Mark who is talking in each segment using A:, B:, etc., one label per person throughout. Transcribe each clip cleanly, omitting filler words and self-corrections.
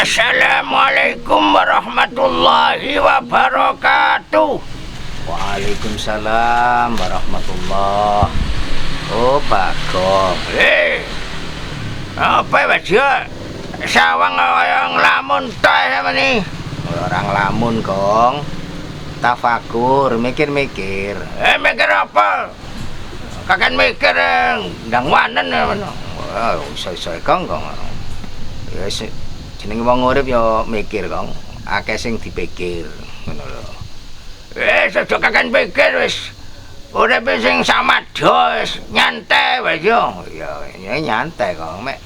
A: Assalamualaikum warahmatullahi wabarakatuh.
B: Waalaikumsalam warahmatullah. Oh, Bagong.
A: Apa ya, Mas? Sawang yang lamun teh sama nih.
B: Orang lamun, Gong. Tafakur, mikir-mikir.
A: Mikir apa? Kakek mikir ndang wanen ya, Mas.
B: Iso-iso, Gong. Ya, jenenge wong urip ya mikir, Gong. Akeh sing dipikir, ngono lho.
A: Aja kakek pikir wis. Urip sing samadha wis nyantai wis yo.
B: Ya nyantai, Gong. Mek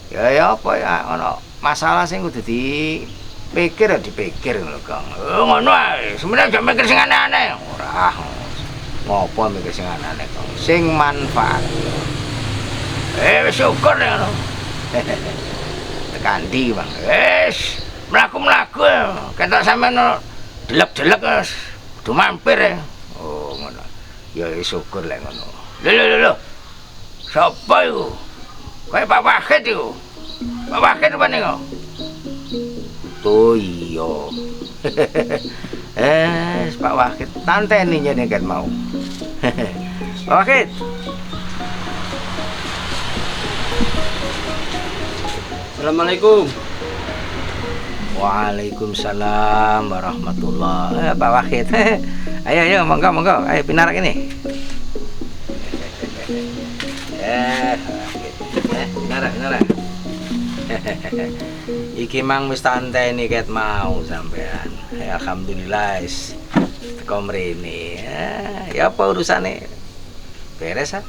B: ya apa ya ana masalah sing kudu dipikir ya dipikir lho, Gong.
A: Ngono ae. Sebenarnya aja mikir sing aneh-aneh.
B: Ora. Ngopo mikir sing aneh-aneh, Gong? Sing manfaat.
A: Wis syukur ya ngono.
B: Tekan ndi, Bang?
A: Wis mlaku-mlaku ketok sampean delek-delek wis kudu mampir ya.
B: Oh, ngono. Ya syukur lek ngono.
A: Lho. Sapa iku? Kayak Pak Wahid iku. Pak Wahid apa nih kok?
B: Oh iya. Pak Wahid tanteni nyene kan mau. Pak Wahid.
C: Assalamualaikum.
B: Waalaikumsalam warahmatullah. Pak Wahid. Ayo monggo. Ayo pinarak ini. Pinarak. Iki mang wis tanteni ket mau sampean. Alhamdulillah wis teko mrene. Ya apa urusane? Beres ah?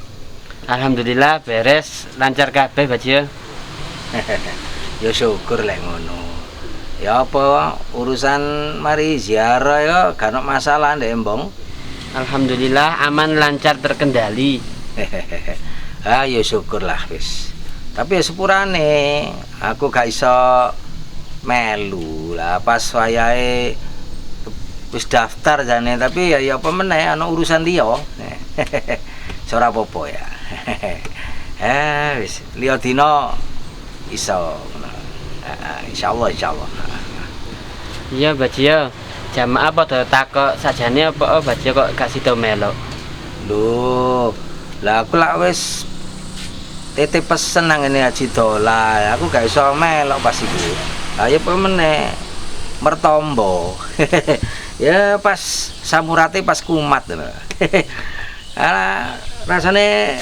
C: Alhamdulillah beres, lancar kabeh, Bajo.
B: Ya syukur lek ngono. Ya apa urusan mari ziarah ya gak ono masalah ndek Embong.
C: Alhamdulillah aman lancar terkendali.
B: Ya syukurlah wis. Tapi ya sepurane aku gak iso melu lah pas wayahe wis daftar jane, tapi ya apa meneh ana urusan liya. Ora apa-apa ya. Wis liya dina iso. Insyaallah.
C: Iya, Bajo. Jamaah padha takok sajane apa Bajo kok gak sida melok.
B: Lho, lah aku lak wis titip pesen nang ngene Haji Dola. Aku gak iso melok pas iku. Ayo apa meneh mertombo. Ya pas samurate pas kumat lho. Ala rasane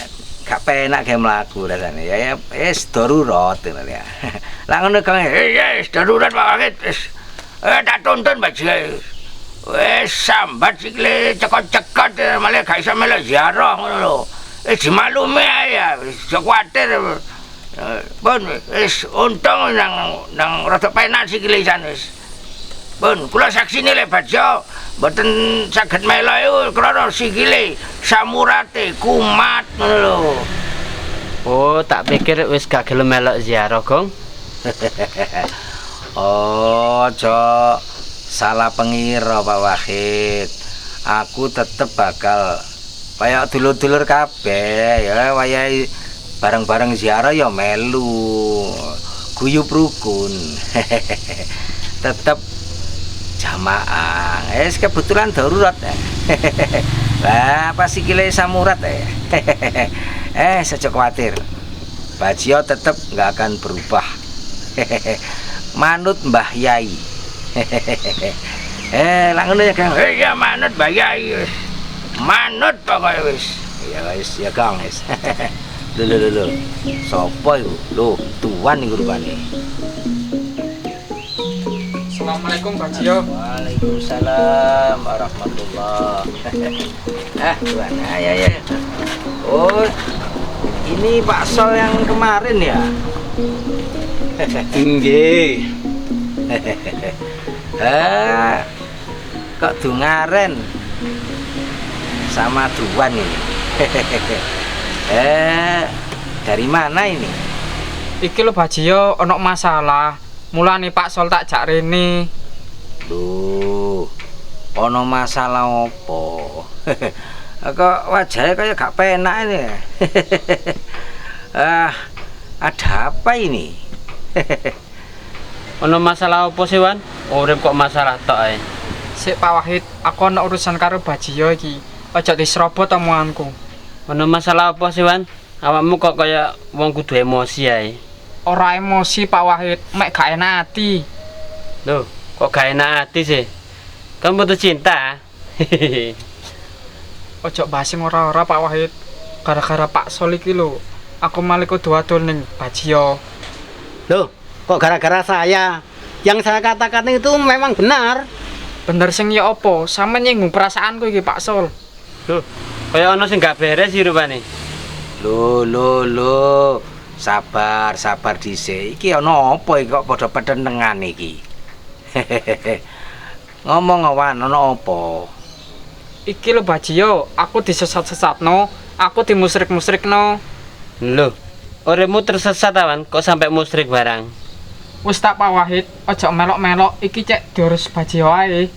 B: gak penak ge mlaku rasane. Ya wis darurat ngono ya. Lah ngono Kang.
A: Wis darurat Pak Wahid. Wis tak tuntun Bajo. Wis sambat sikile cekot-cekot malah gak iso melu ziarah ngono lho. Dimaklumi ae ya, wis aja kuwatir. Pun wis untung nang rada penak sikile jan wis. Pun kula saksine le Bajo mboten saged melu iku krana sikile samurate kumat ngono lho.
C: Oh, tak pikir wis gak gelem melok ziarah, Gong.
B: Oh, salah pengira Pak Wahid. Aku tetep bakal kaya dulur-dulur kabeh ya wayahe bareng-bareng ziarah ya melu. Guyub rukun. Tetep jamaah. Kebetulan darurat. Lah pas sikile samurat saja khawatir. Bajo tetep nggak akan berubah. Manut Mbah Yai. Lah ngono ya Kang.
A: Iya manut Mbah Yai. Manut pokoke wis.
B: Ya wis ya Kang wis. Lho. Sopo iku? Lho, tuan iku rupane.
D: Assalamualaikum Bajo.
B: Waalaikumsalam warahmatullah. Tuan. Ya. Oh, ini Pak Sol yang kemarin ya?
D: Nggih.
B: Kok dungaren sama tuan ini? Dari mana ini?
D: Iki lho Bajo ono masalah. Mulane Pak Sol tak jak rene.
B: Loh, ono masalah opo? Kok wajahnya kayak gak penak ini. Ada apa ini?
C: Ono masalah apa sih, Wan? Urip kok masalah tok ae.
D: Sik Pak Wahid, aku ana urusan karo Bajiyo iki. Aja diserobot omonganku.
C: Ono masalah apa sih, Wan? Awakmu kok kaya wong kudu emosi ae.
D: Ora emosi Pak Wahid, mek gak enak ati.
C: Loh, kok gak enak hati sih? Kamu putus cinta?
D: Ojo bahas sing ora-ora Pak Wahid. Gara-gara Pak Sol iki lho, aku malah kudu adol ning Bajiyo.
E: Loh, kok gara-gara saya? Yang saya katakan itu memang benar.
D: Bener sing ya apa? Sampe nyinggung perasaanku iki Pak Sol.
C: Loh, kaya ono sing gak beres sih rupane.
B: Lho. Sabar dhisik. Iki ana apa iki kok padha petenengan iki? Ngomong awan ana apa?
D: Iki lho Bajiyo, aku disesat-sesatno, aku dimusrik-musrikno.
C: Loh, oremu tersesat awan kok sampai musrik barang.
D: Wis tak Pak Wahid, ojo melok-melok, iki cek diurus Bajiyo ae.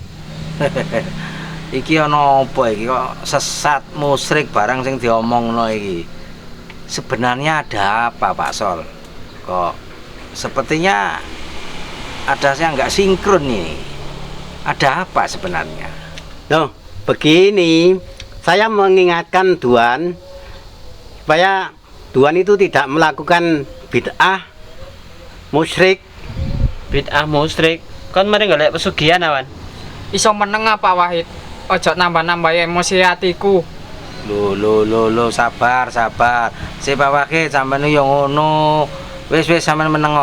B: Iki ana apa iki kok sesat musyrik barang sing diomongno iki? Sebenarnya ada apa Pak Sol? Kok sepertinya ada yang nggak sinkron nih. Ada apa sebenarnya?
E: Loh, begini, saya mengingatkan Tuan supaya Tuan itu tidak melakukan bid'ah, musyrik.
C: Bid'ah musrik, kon mari golek pesugihan awan.
D: Iso meneng Pak Wahid, ojo nambah-nambah emosi hatiku.
B: Lho, sabar. Si Pak Wahid sampeyan yo ngono. Wis sampeyan meneng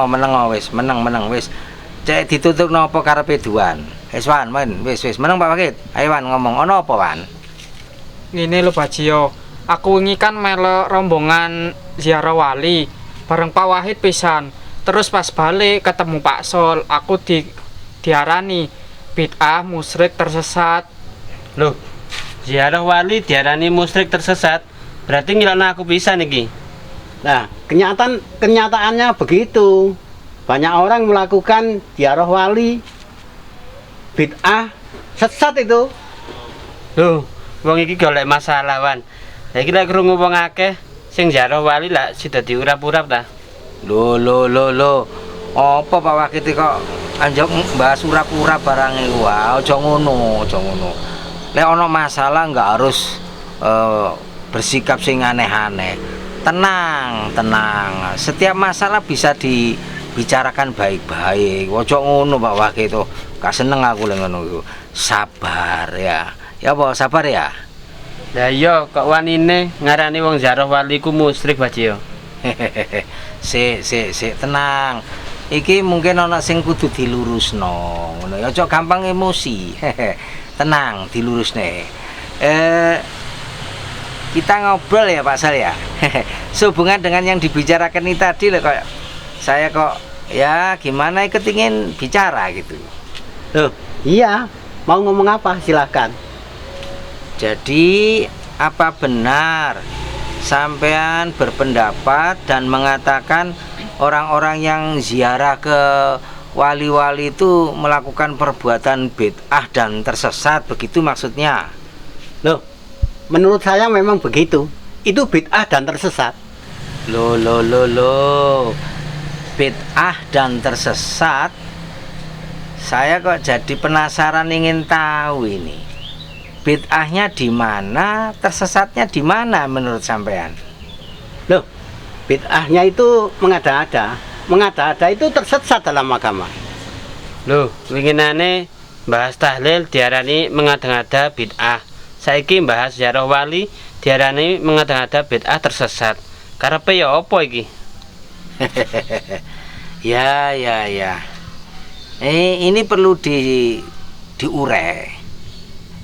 B: wis, meneng wis. Cek ditutuk napa karepe Duan. Wis Wan, wis meneng Pak Wahid. Ayo Wan ngomong, ana apa Wan?
D: Ngene lho Bajiyo, aku wingi kan melok rombongan ziarah wali bareng Pak Wahid pisan. Terus pas balik ketemu Pak Sol, aku diarani bid'ah, musyrik, tersesat.
C: Loh, ziarah wali diarani musrik tersesat. Berarti ngilokno aku pisan iki.
E: Nah, kenyataannya begitu. Banyak orang melakukan ziarah wali, bid'ah, sesat itu.
C: Loh, wong iki golek masalah wan. Lah iki lek krungu wong akeh sing ziarah wali lah sida diurap-urap ta.
B: Lho. Apa Pak Wahid kok anjok bahas urap-urap barang iku? Aja ngono. Lek ana masalah enggak harus bersikap sing aneh-aneh. Tenang. Setiap masalah bisa dibicarakan baik-baik. Aja ngono Pak Wahid to. Gak seneng aku lek ngono iku. Sabar ya. Ya apa sabar ya?
C: Lah iya kok wanine ngarani wong ziarah wali ku musyrik Bajiyo.
B: Sik tenang. Iki mungkin ana sing kudu dilurusno. Ngono ya aja gampang emosi. Tenang, dilurusne. Kita ngobrol ya Pak Sal ya. Sehubungan dengan yang dibicarakan ini tadi loh, kok saya kok ya gimana ikut ingin bicara gitu.
E: Loh, iya. Mau ngomong apa? Silahkan.
B: Jadi apa benar sampean berpendapat dan mengatakan orang-orang yang ziarah ke wali-wali itu melakukan perbuatan bid'ah dan tersesat, begitu maksudnya?
E: Loh, menurut saya memang begitu. Itu bid'ah dan tersesat.
B: Loh. Bid'ah dan tersesat. Saya kok jadi penasaran ingin tahu ini. Bid'ahnya di mana, tersesatnya di mana menurut sampean?
E: Loh, bid'ahnya itu mengada-ada. Mengada-ada itu tersesat dalam agama.
C: Loh, winginane bahas tahlil diarani mengada-ngada bid'ah. Saiki bahas ziarah wali diarani mengada-ngada bid'ah tersesat. Karepe ya apa iki?
B: Ya. Ini perlu diurai,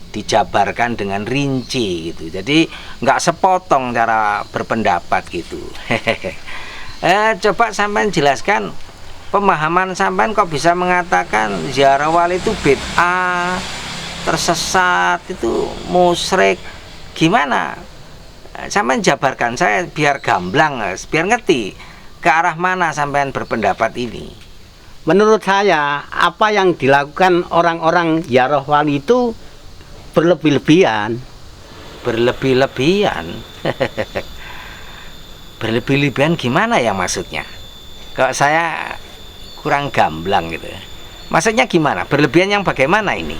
B: dijabarkan dengan rinci gitu. Jadi nggak sepotong cara berpendapat gitu. Coba sampean jelaskan pemahaman sampean kok bisa mengatakan ziarah wali itu bid'ah, tersesat, itu musyrik. Gimana? Sampean jabarkan saya biar gamblang, biar ngerti ke arah mana sampean berpendapat ini.
E: Menurut saya, apa yang dilakukan orang-orang ziarah wali itu berlebih-lebihan.
B: Berlebih-lebihan? Berlebih-lebihan gimana ya maksudnya? Kok saya kurang gamblang gitu. Maksudnya gimana? Berlebihan yang bagaimana ini?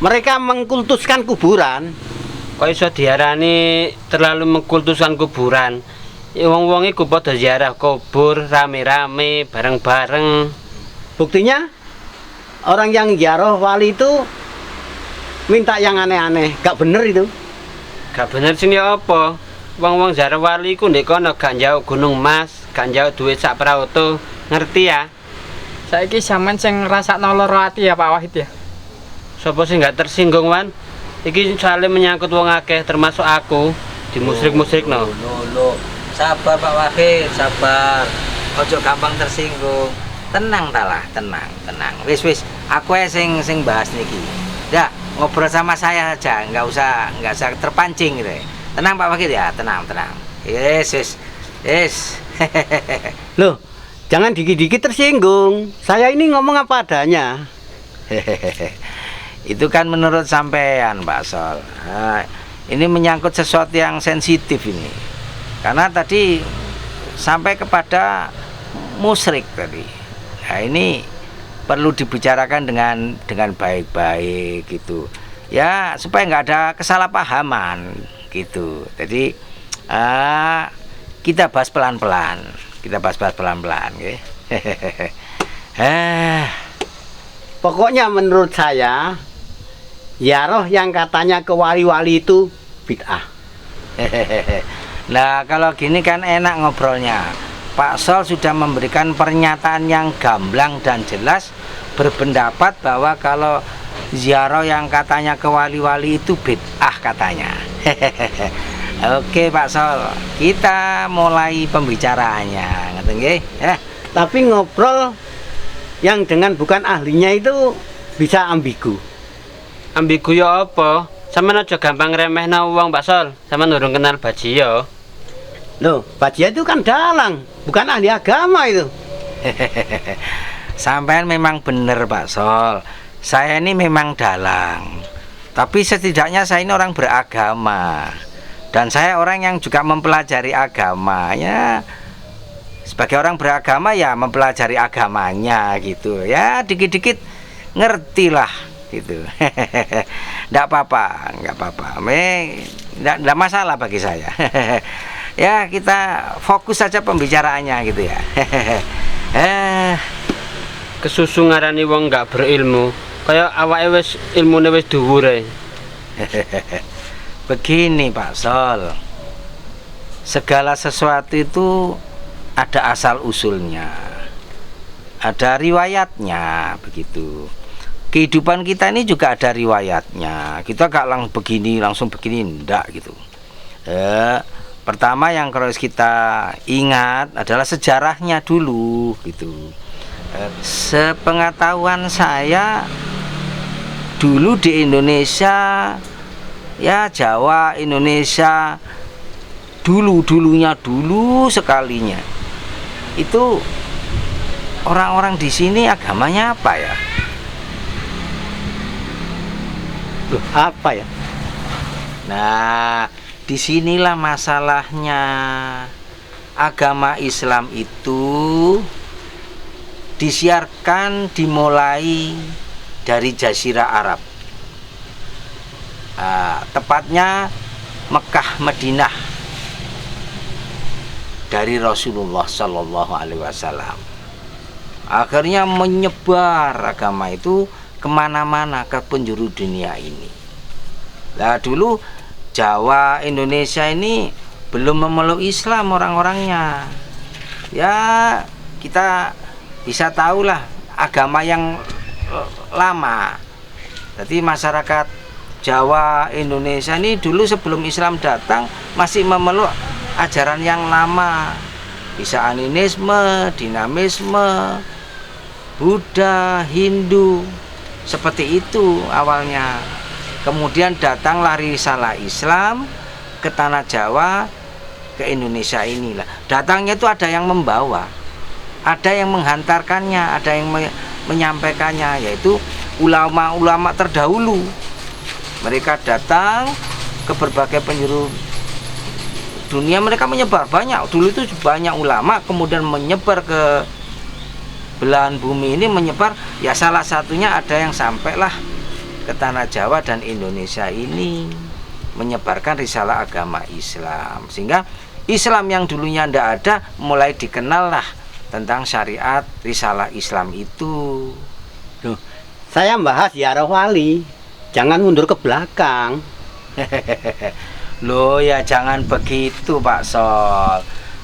E: Mereka mengkultuskan kuburan.
C: Kok iso diarani terlalu mengkultuskan kuburan? Wong-wong iku padha ziarah kubur rame-rame bareng-bareng.
E: Buktinya orang yang ziarah wali itu minta yang aneh-aneh, gak bener itu.
C: Gak bener sini apa? Wong-wong ziarah wali iku ndek kono gak njauk gunung mas, gak njauk duit sak prauto. Ngerti ya?
D: Saiki sampean sing ngrasakno lara ati ya Pak Wahid ya.
C: Sopo sing gak tersinggung wan? Iki soalnya menyangkut wong akeh termasuk aku. Di musrik-musrikno.
B: Loh. Sabar Pak Wahid, sabar. Ojo gampang tersinggung. Tenang talah, tenang. Wis, aku sing bahas niki. Ya, ngobrol sama saya aja, nggak usah terpancing gitu. Tenang Pak Wahid ya, tenang. Yes.
E: Loh, jangan dikit-dikit tersinggung. Saya ini ngomong apa adanya.
B: Itu kan menurut sampean Pak Sol. Nah, ini menyangkut sesuatu yang sensitif ini. Karena tadi sampai kepada musyrik tadi. Nah, ini perlu dibicarakan dengan baik-baik gitu. Ya, supaya nggak ada kesalahpahaman gitu. Jadi kita bahas pelan-pelan. Okay?
E: Pokoknya menurut saya, ziarah yang katanya ke wali-wali itu bid'ah.
B: Nah, kalau gini kan enak ngobrolnya. Pak Sol sudah memberikan pernyataan yang gamblang dan jelas, berpendapat bahwa kalau ziarah yang katanya ke wali-wali itu bid'ah katanya. Oke Pak Sol, kita mulai pembicaraannya, ngerti nggih?
E: Tapi ngobrol yang dengan bukan ahlinya itu bisa ambigu.
C: Ambigu ya apa? Sampeyan aja gampang remehno wong Pak Sol. Sampeyan durung kenal Bajio.
E: Loh, Bajia itu kan dalang, bukan ahli agama itu.
B: Sampean memang bener Pak Sol. Saya ini memang dalang. Tapi setidaknya saya ini orang beragama. Dan saya orang yang juga mempelajari agama. Ya, sebagai orang beragama ya mempelajari agamanya gitu. Ya, dikit-dikit ngertilah gitu. Nggak apa-apa. Nggak masalah bagi saya. Ya, kita fokus saja pembicaraannya gitu ya.
C: Kesusu ngarani wong gak berilmu. Kayak awake wis ilmune wis dhuwur.
B: Begini Pak Sol, segala sesuatu itu ada asal usulnya, ada riwayatnya begitu. Kehidupan kita ini juga ada riwayatnya. Kita gak langsung begini enggak gitu. Pertama yang harus kita ingat adalah sejarahnya dulu gitu. Sepengetahuan saya dulu di Indonesia, ya Jawa, Indonesia, dulu sekalinya itu orang-orang di sini agamanya apa ya?
E: Loh, apa ya?
B: Nah, disinilah masalahnya. Agama Islam itu disiarkan dimulai dari Jazirah Arab. Tepatnya Mekah, Madinah, dari Rasulullah Shallallahu Alaihi Wasallam. Akhirnya menyebar agama itu kemana-mana ke penjuru dunia ini. Nah, dulu Jawa, Indonesia ini belum memeluk Islam orang-orangnya. Ya, kita bisa tahulah agama yang lama. Jadi masyarakat Jawa, Indonesia ini dulu sebelum Islam datang masih memeluk ajaran yang lama. Bisa animisme, dinamisme, Buddha, Hindu, seperti itu awalnya. Kemudian datanglah risalah Islam ke tanah Jawa, ke Indonesia inilah. Datangnya itu ada yang membawa, ada yang menghantarkannya, ada yang menyampaikannya, yaitu ulama-ulama terdahulu. Mereka datang ke berbagai penjuru dunia, mereka menyebar banyak. Dulu itu banyak ulama, kemudian menyebar ke belahan bumi ini menyebar, ya salah satunya ada yang sampailah ke tanah Jawa dan Indonesia ini menyebarkan risalah agama Islam, sehingga Islam yang dulunya ndak ada mulai dikenal lah tentang syariat risalah Islam itu.
E: Loh, saya bahas ziarah wali, jangan mundur ke belakang.
B: Loh ya jangan begitu Pak Sol.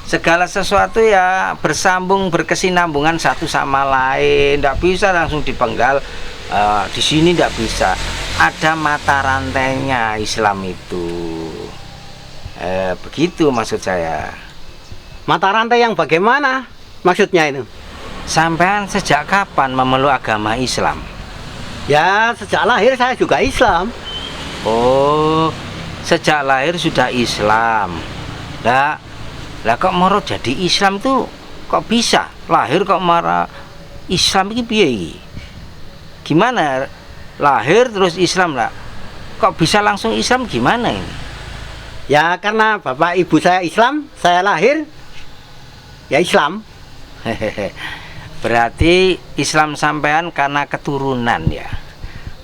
B: Segala sesuatu ya bersambung, berkesinambungan satu sama lain. Tidak bisa langsung dipenggal. Di sini tidak bisa. Ada mata rantainya Islam itu. Begitu maksud saya.
E: Mata rantai yang bagaimana maksudnya itu?
B: Sampean sejak kapan memeluk agama Islam?
E: Ya sejak lahir saya juga Islam.
B: Oh, sejak lahir sudah Islam. Lah kok moro jadi Islam tuh kok bisa? Lahir kok marah Islam iki piye iki? Gimana? Lahir terus Islam lah. Kok bisa langsung Islam gimana ini?
E: Ya karena bapak ibu saya Islam, saya lahir ya Islam.
B: Berarti Islam sampean karena keturunan ya.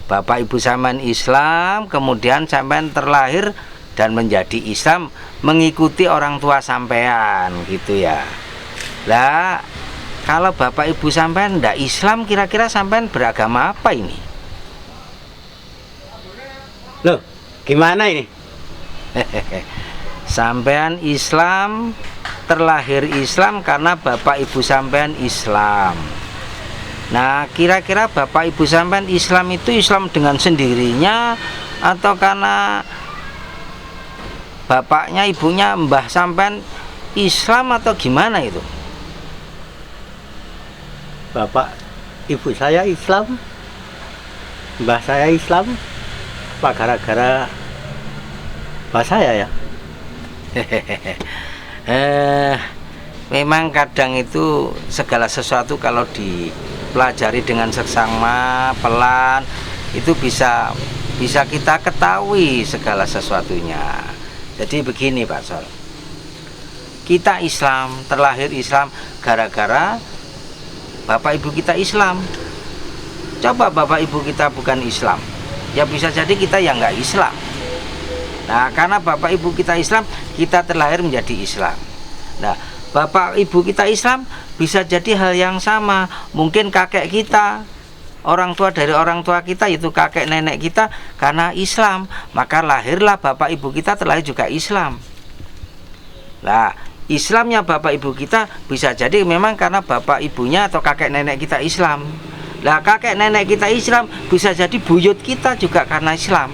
B: Bapak ibu sampean Islam, kemudian sampean terlahir dan menjadi Islam mengikuti orang tua sampean gitu ya. Lah kalau bapak ibu sampean ndak Islam, kira-kira sampean beragama apa ini?
E: Loh, gimana ini?
B: Sampean Islam, terlahir Islam karena bapak ibu sampean Islam. Nah, kira-kira bapak ibu sampean Islam itu Islam dengan sendirinya atau karena bapaknya ibunya mbah sampean Islam atau gimana itu?
E: Bapak ibu saya Islam, mbah saya Islam, apa gara-gara mbah saya ya?
B: Memang kadang itu segala sesuatu kalau dipelajari dengan seksama, pelan, itu bisa kita ketahui segala sesuatunya. Jadi begini Pak Sol, kita Islam, terlahir Islam gara-gara bapak ibu kita Islam. Coba bapak ibu kita bukan Islam, ya bisa jadi kita yang nggak Islam. Nah karena bapak ibu kita Islam, kita terlahir menjadi Islam. Nah bapak ibu kita Islam bisa jadi hal yang sama. Mungkin kakek kita, orang tua dari orang tua kita, itu kakek nenek kita karena Islam, maka lahirlah bapak ibu kita terlahir juga Islam. Nah Islamnya bapak ibu kita bisa jadi memang karena bapak ibunya atau kakek nenek kita Islam. Nah kakek nenek kita Islam bisa jadi buyut kita juga karena Islam.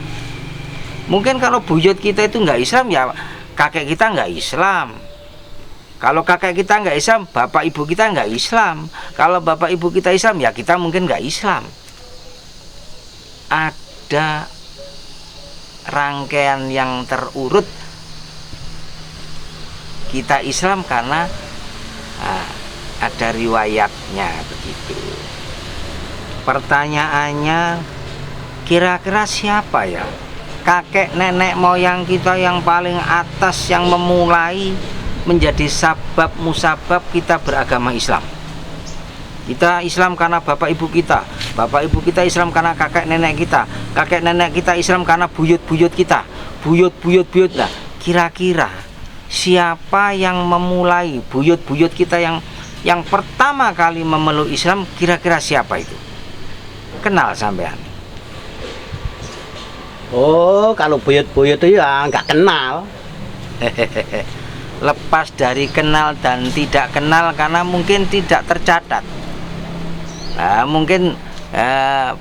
B: Mungkin kalau buyut kita itu nggak Islam, ya kakek kita nggak Islam. Kalau kakek kita nggak Islam, bapak ibu kita nggak Islam. Kalau bapak ibu kita Islam, ya kita mungkin nggak Islam. Ada rangkaian yang terurut. Kita Islam karena ada riwayatnya begitu. Pertanyaannya, kira-kira siapa ya kakek nenek moyang kita yang paling atas yang memulai menjadi sabab musabab kita beragama Islam? Kita Islam karena bapak ibu kita, bapak ibu kita Islam karena kakek nenek kita Islam karena buyut-buyut kita, buyut. Nah, kira-kira siapa yang memulai buyut-buyut kita yang pertama kali memeluk Islam? Kira-kira siapa itu? Kenal sampean?
E: Oh, kalau buyut-buyut itu ya nggak kenal.
B: Lepas dari kenal dan tidak kenal karena mungkin tidak tercatat. Nah, mungkin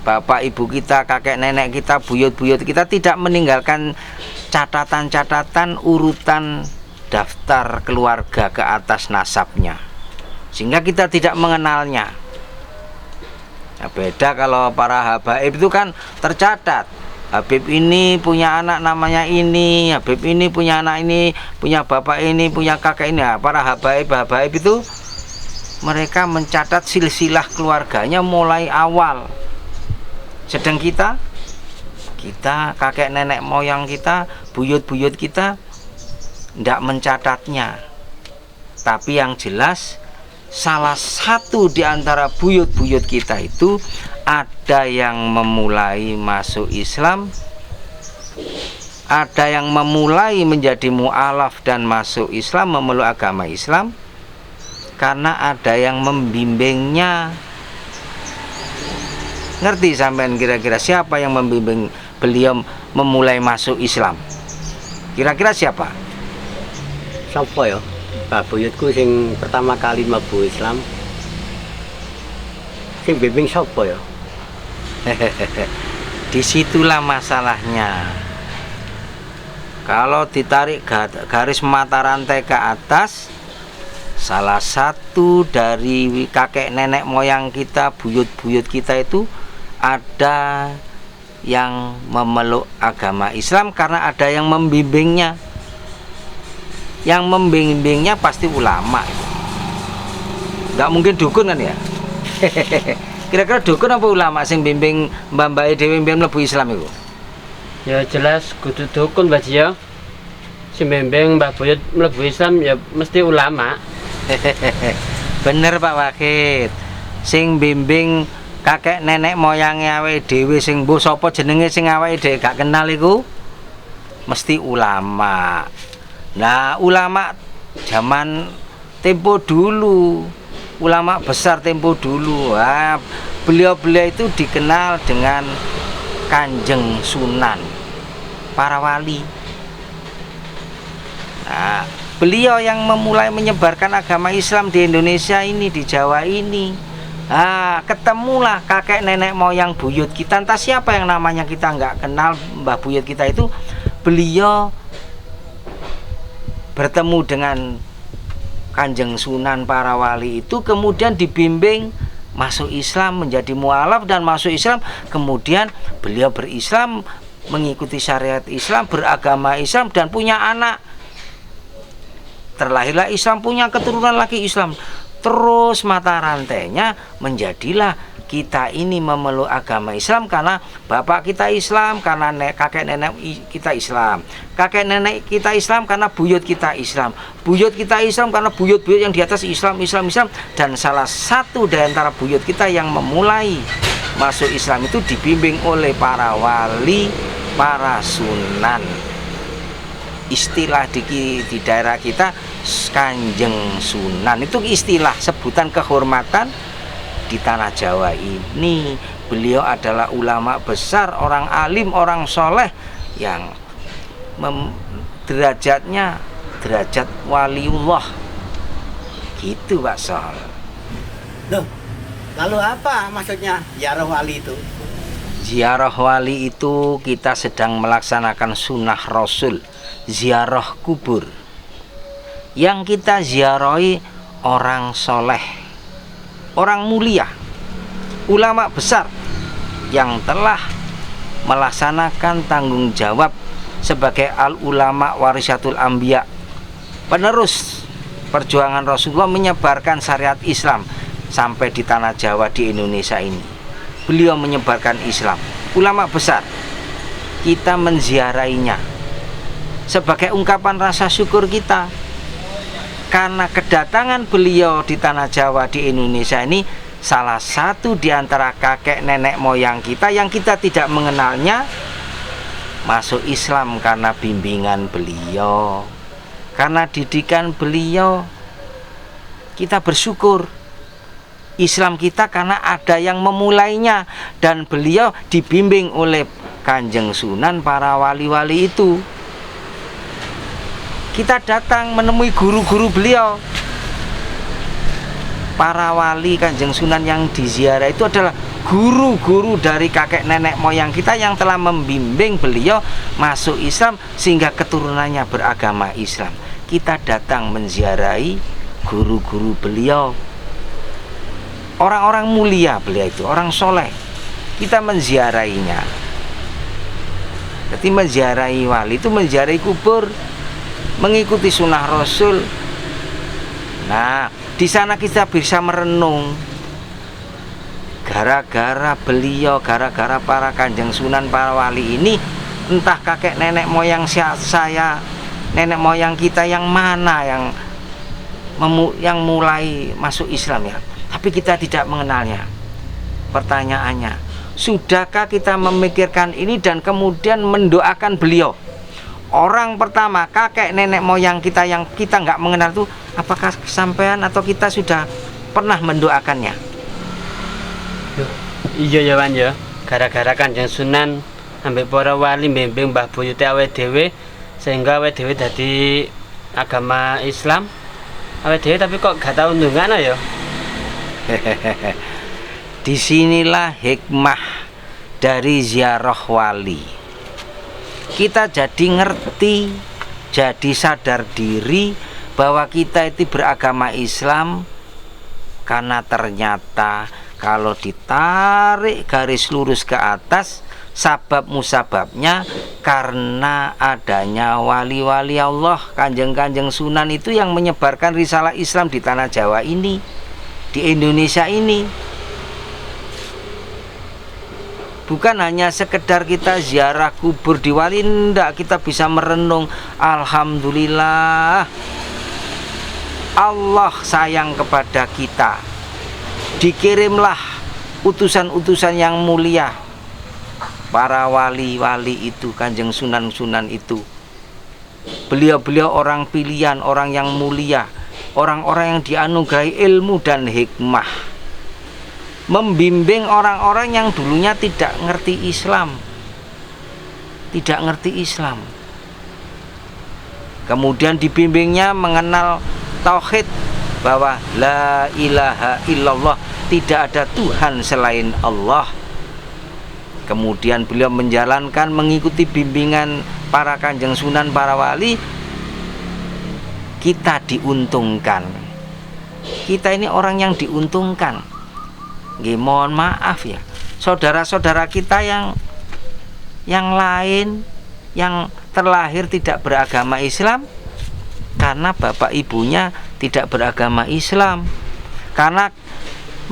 B: bapak ibu kita, kakek nenek kita, buyut-buyut kita tidak meninggalkan catatan-catatan urutan daftar keluarga ke atas nasabnya, sehingga kita tidak mengenalnya. Nah, beda kalau para habaib itu kan tercatat. Habib ini punya anak namanya ini, Habib ini punya anak ini, punya bapak ini, punya kakek ini. Nah, para habaib itu mereka mencatat silsilah keluarganya mulai awal. Sedang kita kakek nenek moyang kita, buyut-buyut kita tidak mencatatnya. Tapi yang jelas salah satu di antara buyut-buyut kita itu ada yang memulai masuk Islam, ada yang memulai menjadi mu'alaf dan masuk Islam, memeluk agama Islam, karena ada yang membimbingnya. Ngerti sampean kira-kira siapa yang membimbing beliau memulai masuk Islam? Kira-kira siapa?
E: Sapa ya? Mbah buyutku sing pertama kali mlebu Islam. Sing bimbing sapa ya?
B: Disitulah masalahnya. Kalau ditarik garis mata rantai ke atas, salah satu dari kakek nenek moyang kita, buyut-buyut kita itu ada yang memeluk agama Islam karena ada yang membimbingnya. Yang membimbingnya pasti ulama. Nggak mungkin dukun kan ya? Kira-kira dukun apa ulama sing bimbing mbah-mbah dhewe mlebu Islam itu?
C: Ya jelas kudu dukun Mbah Jiyo. Sing bimbing Mbah Buyut mlebu Islam ya mesti ulama.
B: Bener Pak Wakid. Sing bimbing kakek nenek moyange awake dhewe sing mbuh sapa jenenge sing awake dhewe gak kenal iku mesti ulama. Nah, ulama zaman tempo dulu, ulama besar tempo dulu, beliau-beliau itu dikenal dengan Kanjeng Sunan, para wali. Nah, beliau yang memulai menyebarkan agama Islam di Indonesia ini, di Jawa ini. Nah, ketemulah kakek nenek moyang buyut kita. Entah siapa yang namanya kita nggak kenal, mbah buyut kita itu, beliau bertemu dengan Kanjeng Sunan para wali itu, kemudian dibimbing masuk Islam, menjadi mualaf dan masuk Islam. Kemudian beliau berislam, mengikuti syariat Islam, beragama Islam dan punya anak. Terlahirlah Islam, punya keturunan lagi Islam. Terus mata rantainya menjadilah kita ini memeluk agama Islam karena bapak kita Islam, karena kakek nenek kita Islam, kakek nenek kita Islam karena buyut kita Islam, buyut kita Islam karena buyut-buyut yang di atas Islam, dan salah satu dari antara buyut kita yang memulai masuk Islam itu dibimbing oleh para wali, para sunan. Istilah di daerah kita Kanjeng Sunan itu istilah sebutan kehormatan di tanah Jawa ini. Beliau adalah ulama besar, orang alim, orang soleh yang derajatnya derajat waliullah gitu Pak Sol.
E: Loh, lalu apa maksudnya ziarah wali itu?
B: Ziarah wali itu kita sedang melaksanakan sunnah Rasul, ziarah kubur. Yang kita ziarahi orang soleh, orang mulia, ulama besar yang telah melaksanakan tanggung jawab sebagai al-ulama warisatul anbiya, penerus perjuangan Rasulullah menyebarkan syariat Islam sampai di tanah Jawa di Indonesia ini. Beliau menyebarkan Islam, ulama besar. Kita menziarahinya sebagai ungkapan rasa syukur kita karena kedatangan beliau di tanah Jawa di Indonesia ini. Salah satu di antara kakek nenek moyang kita yang kita tidak mengenalnya masuk Islam karena bimbingan beliau, karena didikan beliau. Kita bersyukur Islam kita karena ada yang memulainya dan beliau dibimbing oleh Kanjeng Sunan para wali-wali itu. Kita datang menemui guru-guru beliau. Para wali Kanjeng Sunan yang diziarah itu adalah guru-guru dari kakek nenek moyang kita yang telah membimbing beliau masuk Islam sehingga keturunannya beragama Islam. Kita datang menziarahi guru-guru beliau, orang-orang mulia beliau itu, orang soleh. Kita menziarahinya. Jadi menziarahi wali itu menziarahi kubur, mengikuti sunnah Rasul. Nah, di sana kita bisa merenung. Gara-gara beliau, gara-gara para Kanjeng Sunan, para wali ini, entah kakek nenek moyang saya, nenek moyang kita yang mana yang yang mulai masuk Islam ya, tapi kita tidak mengenalnya. Pertanyaannya, sudahkah kita memikirkan ini dan kemudian mendoakan beliau? Orang pertama, kakek nenek moyang kita yang kita nggak mengenal itu, apakah sampean atau kita sudah pernah mendoakannya?
C: Iya ya Wan ya, gara-gara Kanjeng Sunan ambek para wali bimbing Mbah Buyute awake dhewe sehingga awake dhewe dadi agama Islam. Awake dhewe tapi kok gak tau ndongakno ya.
B: Disinilah hikmah dari ziarah wali. Kita jadi ngerti, jadi sadar diri bahwa kita itu beragama Islam karena ternyata kalau ditarik garis lurus ke atas, sabab musababnya karena adanya wali-wali Allah, kanjeng-kanjeng Sunan itu yang menyebarkan risalah Islam di tanah Jawa ini, di Indonesia ini. Bukan hanya sekedar kita ziarah kubur di wali, enggak, kita bisa merenung, alhamdulillah Allah sayang kepada kita. Dikirimlah utusan-utusan yang mulia, para wali-wali itu, kanjeng Sunan-Sunan itu. Beliau-beliau orang pilihan, orang yang mulia, orang-orang yang dianugerahi ilmu dan hikmah, membimbing orang-orang yang dulunya tidak ngerti Islam, kemudian dibimbingnya mengenal tauhid, bahwa la ilaha illallah, tidak ada Tuhan selain Allah. Kemudian beliau menjalankan, mengikuti bimbingan para kanjeng Sunan, para wali. Kita diuntungkan, kita ini orang yang diuntungkan. Nggih, mohon maaf ya, saudara-saudara kita yang lain yang terlahir tidak beragama Islam karena bapak ibunya tidak beragama Islam, karena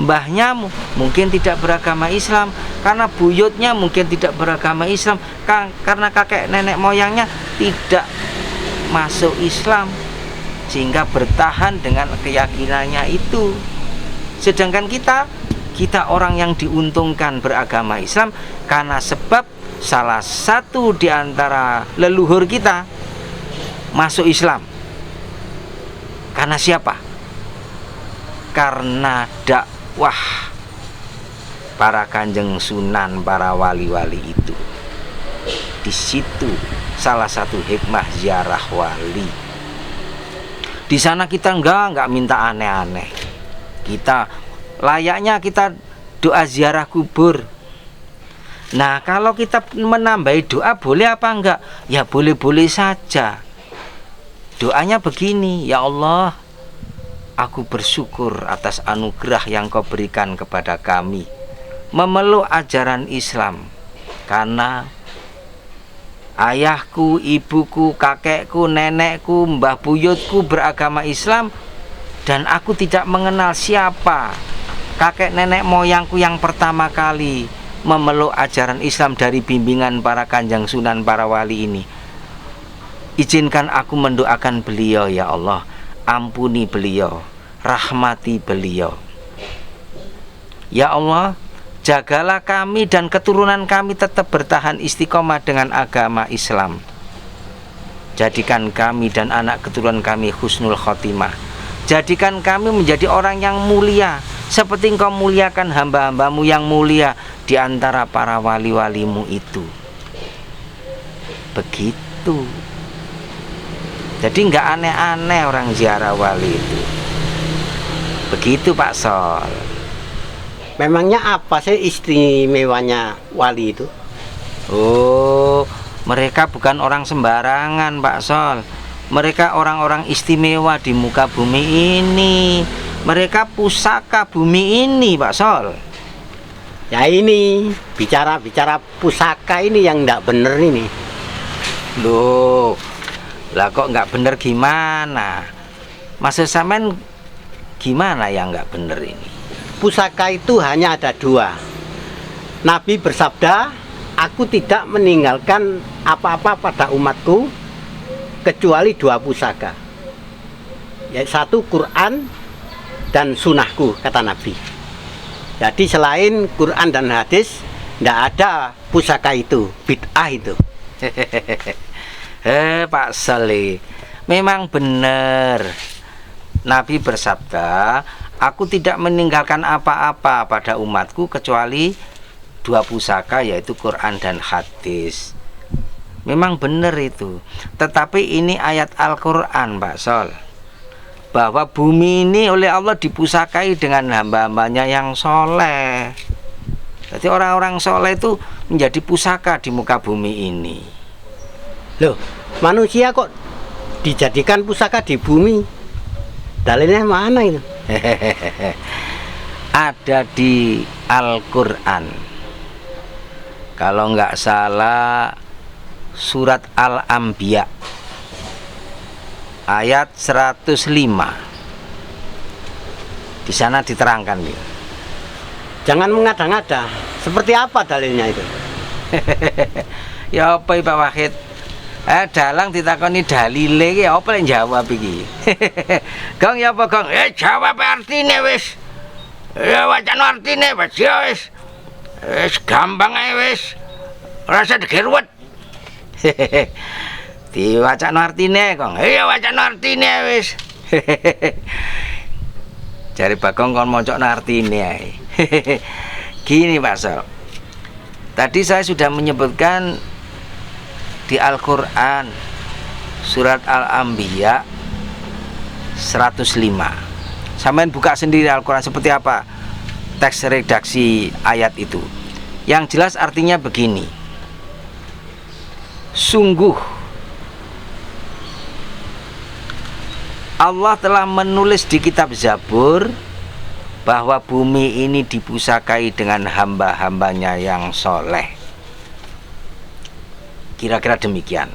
B: mbahnya mungkin tidak beragama Islam, karena buyutnya mungkin tidak beragama Islam, karena kakek nenek moyangnya tidak masuk Islam, sehingga bertahan dengan keyakinannya itu. Sedangkan kita orang yang diuntungkan beragama Islam karena sebab salah satu di antara leluhur kita masuk Islam. Karena siapa? Karena dakwah para kanjeng Sunan, para wali-wali itu. Di situ salah satu hikmah ziarah wali. Di sana kita enggak minta aneh-aneh. Layaknya kita doa ziarah kubur. Nah, kalau kita menambahi doa boleh apa enggak? Ya boleh-boleh saja. Doanya begini, ya Allah, aku bersyukur atas anugerah yang Kau berikan kepada kami memeluk ajaran Islam, karena ayahku, ibuku, kakekku, nenekku, mbah buyutku beragama Islam, dan aku tidak mengenal siapa kakek nenek moyangku yang pertama kali memeluk ajaran Islam dari bimbingan para kanjeng Sunan, para wali ini. Izinkan aku mendoakan beliau, ya Allah, ampuni beliau, rahmati beliau. Ya Allah, jagalah kami dan keturunan kami tetap bertahan istiqomah dengan agama Islam. Jadikan kami dan anak keturunan kami husnul khotimah. Jadikan kami menjadi orang yang mulia, seperti Engkau muliakan hamba-hambamu yang mulia di antara para wali-walimu itu. Begitu. Jadi nggak aneh-aneh orang ziarah wali itu. Begitu Pak Sol.
E: Memangnya apa sih istimewanya wali itu?
B: Oh, mereka bukan orang sembarangan Pak Sol. Mereka orang-orang istimewa di muka bumi ini. Mereka pusaka bumi ini Pak Sol.
E: Ya ini, bicara pusaka ini yang nggak bener ini.
B: Loh, lah kok nggak bener gimana? Maksud sampean gimana yang nggak bener ini?
E: Pusaka itu hanya ada dua. Nabi bersabda, aku tidak meninggalkan apa-apa pada umatku kecuali dua pusaka, yaitu satu Quran dan sunnahku, kata Nabi. Jadi selain Quran dan hadis, tidak ada pusaka itu, bid'ah itu.
B: Pak Saleh, memang benar. Nabi bersabda, aku tidak meninggalkan apa-apa pada umatku kecuali 2 pusaka, yaitu Quran dan hadis. Memang benar itu. Tetapi ini ayat Al-Quran, Pak Sol, bahwa bumi ini oleh Allah dipusakai dengan hamba-hambanya yang soleh. Jadi orang-orang soleh itu menjadi pusaka di muka bumi ini.
E: Loh, manusia kok dijadikan pusaka di bumi? Dalilnya mana itu?
B: Ada di Al-Quran. Kalau nggak salah surat Al-Anbiya ayat 105. Di sana diterangkan nih.
E: Jangan mengada-ngada. Seperti apa dalilnya itu?
B: Ya apa Pak Wahid? Dalang ditakoni dalile iki apa yang jawab iki? Gong ya apa Gong?
A: Jawab artine wis. Ya wacan artine wis ya wis. Wis gampang ae wis. Ora usah digerwet.
B: Diwacan artine Gong.
A: Iya wacan artine wis.
B: Jari Bagong kon mocok artine ae. Gini Pak Sol. Tadi saya sudah menyebutkan di Al-Quran surat Al-Anbiya 105. Sampean buka sendiri Al-Quran seperti apa teks redaksi ayat itu. Yang jelas artinya begini. Sungguh Allah telah menulis di kitab Zabur bahwa bumi ini dipusakai dengan hamba-hambanya yang soleh. Kira-kira demikian.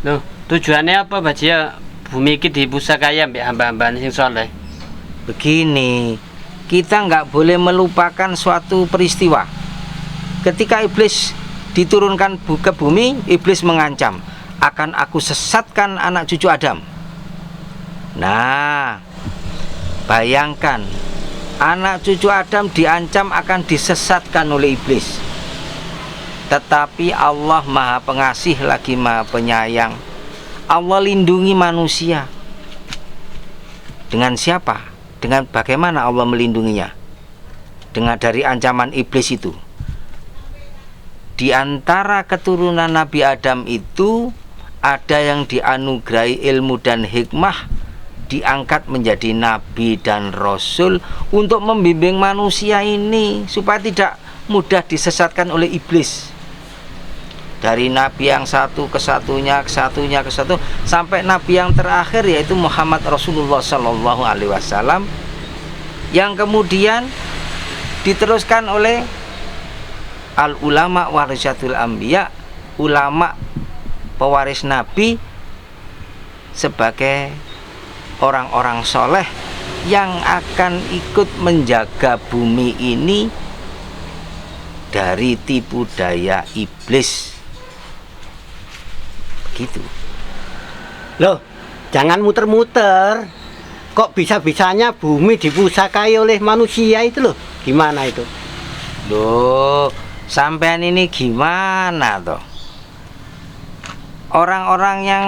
C: Loh, tujuannya apa Bajia? Bumi ini dipusakai ambek hamba-hamba sing soleh.
B: Begini, kita nggak boleh melupakan suatu peristiwa. Ketika iblis diturunkan ke bumi, iblis mengancam, akan aku sesatkan anak cucu Adam. Nah, bayangkan, anak cucu Adam diancam akan disesatkan oleh iblis. Tetapi Allah Maha Pengasih lagi Maha Penyayang. Allah lindungi manusia. Dengan siapa? Dengan bagaimana Allah melindunginya? Dengan dari ancaman iblis itu. Di antara keturunan Nabi Adam itu ada yang dianugerahi ilmu dan hikmah, diangkat menjadi nabi dan rasul untuk membimbing manusia ini supaya tidak mudah disesatkan oleh iblis. Dari nabi yang satu ke satunya sampai nabi yang terakhir yaitu Muhammad Rasulullah Sallallahu Alaihi Wasallam, yang kemudian diteruskan oleh al ulama warisatul anbiya, ulama pewaris nabi, sebagai orang-orang soleh yang akan ikut menjaga bumi ini dari tipu daya iblis. Begitu.
E: Loh, jangan muter-muter. Kok bisa-bisanya bumi dipusakai oleh manusia itu loh? Gimana itu?
B: Loh, sampean ini gimana toh? Orang-orang yang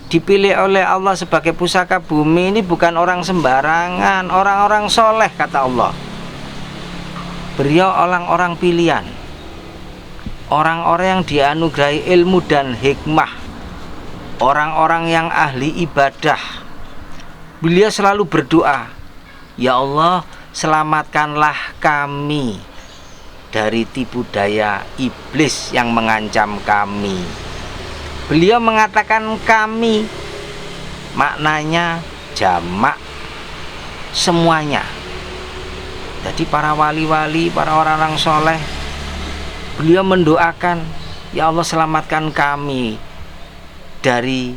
B: dipilih oleh Allah sebagai pusaka bumi ini bukan orang sembarangan, orang-orang soleh kata Allah. Beliau orang-orang pilihan, orang-orang yang dianugerahi ilmu dan hikmah, orang-orang yang ahli ibadah. Beliau selalu berdoa, ya Allah, selamatkanlah kami dari tipu daya iblis yang mengancam kami. Beliau mengatakan kami, maknanya jamak semuanya. Jadi para wali-wali, para orang-orang soleh, beliau mendoakan, ya Allah selamatkan kami dari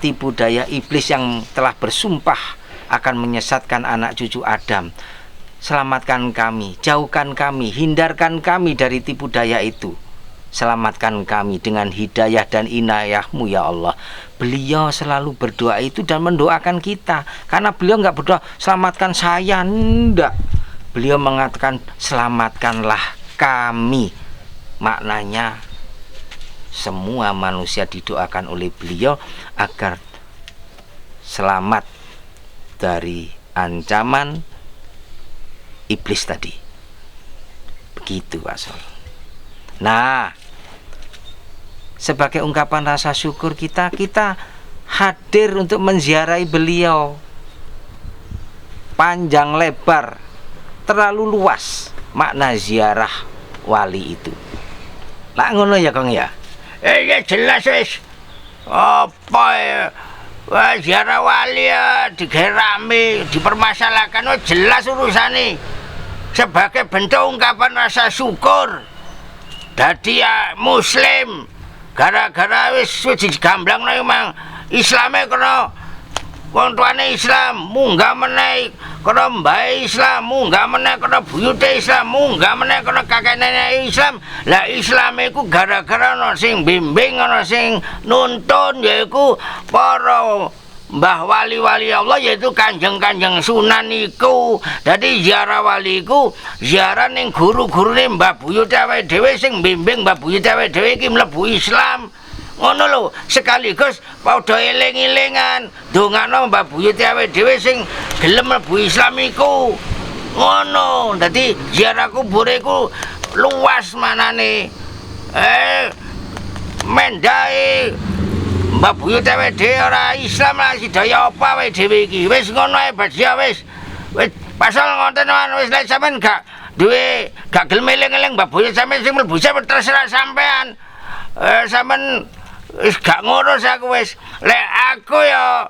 B: tipu daya iblis yang telah bersumpah akan menyesatkan anak cucu Adam. Selamatkan kami, jauhkan kami, hindarkan kami dari tipu daya itu. selamatkan kami dengan hidayah dan inayah-Mu ya Allah. Beliau selalu berdoa itu dan mendoakan kita. Karena beliau nggak berdoa selamatkan saya, enggak. Beliau mengatakan selamatkanlah kami. Maknanya semua manusia didoakan oleh beliau agar selamat dari ancaman iblis tadi. Begitu Pak Sol. Nah, sebagai ungkapan rasa syukur kita hadir untuk menziarahi beliau. Panjang lebar, terlalu luas makna ziarah wali itu. Lah ngono ya Kang ya?
A: Ya jelas wis. Apa ya? Wah, ziarah wali ya digerami, dipermasalahkan, oh, jelas urusane. Sebagai bentuk ungkapan rasa syukur. Dadi ya muslim. Gara-gara wis digamblang memang Islame kena wong tuane Islam, munggah meneh kena mbae Islam, munggah meneh kena buyute Islam, munggah meneh kena kakek nenek Islam. Lah Islam iku gara-gara ana sing bimbing, ana sing nuntun, yaiku para mbah wali-wali Allah, yaitu kanjeng-kanjeng Sunan iku. Dadi ziarah wali iku ziarah ning guru-gurune mbah buyut awake dhewe sing bimbing mbah buyut awake dhewe iki mlebu Islam. Ngono lho, sekaligus padha eling-elingan dongano mbah buyut awake dhewe sing gelem mlebu Islam iku. Ngono, dadi ziarah kubur iku luas manane. Mendae mbah buyut awake dhewe ora Islam lah sedaya apa awake dhewe iki. Wis ngono ae Badya wis. Wis pasal ngoten wis lek sampean gak duwe gak gelem eling-eling mbah buyut sampean sing mlebu Islam terserah sampean. Sampean wis gak ngurus aku wis. Lek aku ya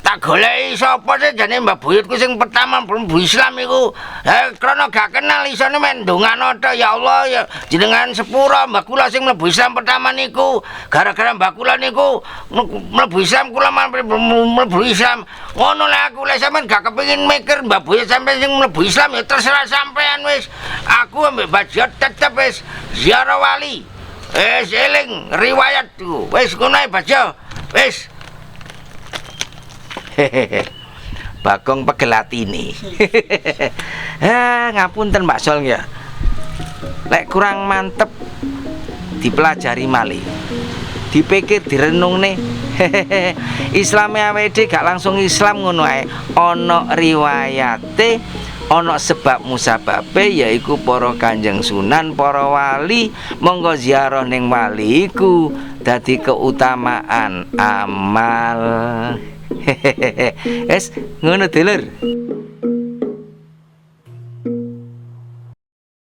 A: tak goleki sapa sih jane mbah buyutku sing pertama mlebu Islam iku. Krana gak kenal isone men ndongano tok, ya Allah ya jenengan sepura mbah kula sing mlebu Islam pertama niku. Gara-gara mbah kula niku mlebu Islam kula mlebu Islam. Ngono lek aku lek sampean gak kepengin mikir mbah buyut sampean sing mlebu Islam ya terserah sampean wis. Aku ambek Badya tetep wis ziarah wali. Eling riwayat tuh. Wis ngono ae Badya. Wis.
B: Bagong pegelatine. Ngapunten Mbak Sol ya. Lek kurang mantep dipelajari malih. Dipikir direnungne. Islame awake gak langsung Islam ngono ae. Ana riwayate, ana sebab musababe, yaiku para Kanjeng Sunan, para wali. Monggo ziarah ning wali iku dadi keutamaan amal. Ngono dulur.